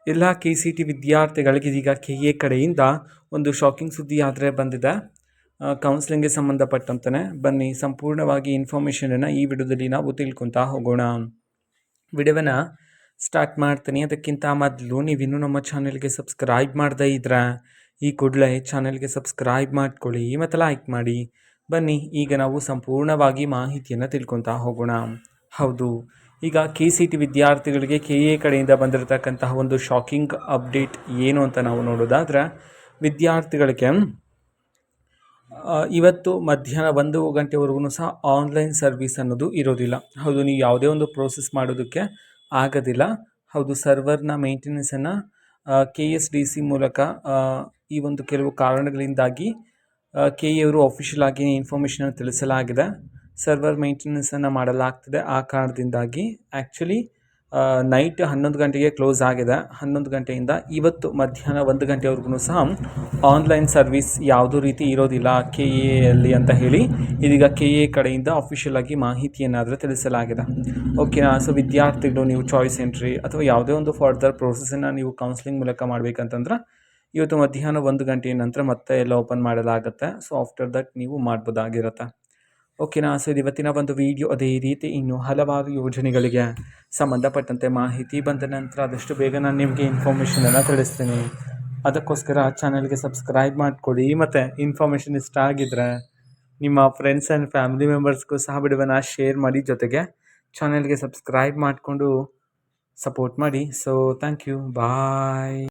ಎಲ್ಲ KCT ವಿದ್ಯಾರ್ಥಿಗಳಿಗೆ ಇದೀಗ KA ಕಡೆಯಿಂದ ಒಂದು ಶಾಕಿಂಗ್ ಸುದ್ದಿ ಆದರೆ ಬಂದಿದೆ. ಕೌನ್ಸಿಲಿಂಗ್ಗೆ ಸಂಬಂಧಪಟ್ಟಂತೆ ಬನ್ನಿ ಸಂಪೂರ್ಣವಾಗಿ ಇನ್ಫಾರ್ಮೇಷನನ್ನು ಈ ವಿಡಿಯೋದಲ್ಲಿ ನಾವು ತಿಳ್ಕೊತಾ ಹೋಗೋಣ. ವಿಡಿಯೋವನ್ನು ಸ್ಟಾರ್ಟ್ ಮಾಡ್ತೀನಿ. ಅದಕ್ಕಿಂತ ಮೊದಲು ನೀವಿನ್ನೂ ನಮ್ಮ ಚಾನೆಲ್ಗೆ ಸಬ್ಸ್ಕ್ರೈಬ್ ಮಾಡದೇ ಇದ್ರೆ ಈ ಕೂಡಲೇ ಚಾನೆಲ್ಗೆ ಸಬ್ಸ್ಕ್ರೈಬ್ ಮಾಡ್ಕೊಳ್ಳಿ ಮತ್ತು ಲೈಕ್ ಮಾಡಿ. ಬನ್ನಿ ಈಗ ನಾವು ಸಂಪೂರ್ಣವಾಗಿ ಮಾಹಿತಿಯನ್ನು ತಿಳ್ಕೊತಾ ಹೋಗೋಣ. ಹೌದು, ಈಗ KCT ವಿದ್ಯಾರ್ಥಿಗಳಿಗೆ KA ಕಡೆಯಿಂದ ಬಂದಿರತಕ್ಕಂತಹ ಒಂದು ಶಾಕಿಂಗ್ ಅಪ್ಡೇಟ್ ಏನು ಅಂತ ನಾವು ನೋಡೋದಾದರೆ, ವಿದ್ಯಾರ್ಥಿಗಳಿಗೆ ಇವತ್ತು ಮಧ್ಯಾಹ್ನ 1 ಗಂಟೆವರೆಗೂ ಸಹ ಆನ್ಲೈನ್ ಸರ್ವಿಸ್ ಅನ್ನೋದು ಇರೋದಿಲ್ಲ. ಹೌದು, ನೀವು ಯಾವುದೇ ಒಂದು ಪ್ರೋಸೆಸ್ ಮಾಡೋದಕ್ಕೆ ಆಗೋದಿಲ್ಲ. ಹೌದು, ಸರ್ವರ್ನ ಮೇಂಟೆನೆನ್ಸನ್ನು KSDC ಮೂಲಕ ಈ ಒಂದು ಕೆಲವು ಕಾರಣಗಳಿಂದಾಗಿ KA ಅವರು ಅಫಿಷಿಯಲ್ ಆಗಿ ಇನ್ಫಾರ್ಮೇಷನನ್ನು ತಿಳಿಸಲಾಗಿದೆ. ಸರ್ವರ್ ಮೇಂಟೆನೆನ್ಸನ್ನು ಮಾಡಲಾಗ್ತದೆ. ಆ ಕಾರಣದಿಂದಾಗಿ ಆ್ಯಕ್ಚುಲಿ ನೈಟ್ 11 ಗಂಟೆಗೆ ಕ್ಲೋಸ್ ಆಗಿದೆ. 11 ಗಂಟೆಯಿಂದ ಇವತ್ತು ಮಧ್ಯಾಹ್ನ 1 ಗಂಟೆವರೆಗೂ ಸಹ ಆನ್ಲೈನ್ ಸರ್ವಿಸ್ ಯಾವುದೂ ರೀತಿ ಇರೋದಿಲ್ಲ KAಯಲ್ಲಿ ಅಂತ ಹೇಳಿ ಇದೀಗ KA ಕಡೆಯಿಂದ ಅಫಿಷಿಯಲ್ ಆಗಿ ಮಾಹಿತಿಯನ್ನಾದರೂ ತಿಳಿಸಲಾಗಿದೆ. ಓಕೆನಾ. ಸೊ ವಿದ್ಯಾರ್ಥಿಗಳು ನೀವು ಚಾಯ್ಸ್ ಎಂಟ್ರಿ ಅಥವಾ ಯಾವುದೇ ಒಂದು ಫರ್ದರ್ ಪ್ರೋಸೆಸನ್ನು ನೀವು ಕೌನ್ಸಿಲಿಂಗ್ ಮೂಲಕ ಮಾಡಬೇಕಂತಂದ್ರೆ ಇವತ್ತು ಮಧ್ಯಾಹ್ನ 1 ಗಂಟೆಯ ನಂತರ ಮತ್ತೆ ಎಲ್ಲ ಓಪನ್ ಮಾಡಲಾಗುತ್ತೆ. ಸೊ ಆಫ್ಟರ್ ದಟ್ ನೀವು ಮಾಡ್ಬೋದಾಗಿರುತ್ತೆ. ಓಕೆನಾ. ಸೊ ಇದು ಇವತ್ತಿನ ಒಂದು ವಿಡಿಯೋ. ಅದೇ ರೀತಿ ಇನ್ನು ಹಲವಾರು ಯೋಜನೆಗಳಿಗೆ ಸಂಬಂಧಪಟ್ಟಂತೆ ಮಾಹಿತಿ ಬಂದ ನಂತರ ಆದಷ್ಟು ಬೇಗ ನಾನು ನಿಮಗೆ ಇನ್ಫಾರ್ಮೇಷನನ್ನು ತಿಳಿಸ್ತೀನಿ. ಅದಕ್ಕೋಸ್ಕರ ಚಾನಲ್ಗೆ ಸಬ್ಸ್ಕ್ರೈಬ್ ಮಾಡಿಕೊಡಿ ಮತ್ತು ಇನ್ಫಾರ್ಮೇಷನ್ ಇಷ್ಟ ಆಗಿದ್ದರೆ ನಿಮ್ಮ ಫ್ರೆಂಡ್ಸ್ ಆ್ಯಂಡ್ ಫ್ಯಾಮಿಲಿ ಮೆಂಬರ್ಸ್ಗೂ ಸಹ ವಿಡಿಯೋವನ್ನು ಶೇರ್ ಮಾಡಿ, ಜೊತೆಗೆ ಚಾನಲ್ಗೆ ಸಬ್ಸ್ಕ್ರೈಬ್ ಮಾಡಿಕೊಂಡು ಸಪೋರ್ಟ್ ಮಾಡಿ. So thank you, bye.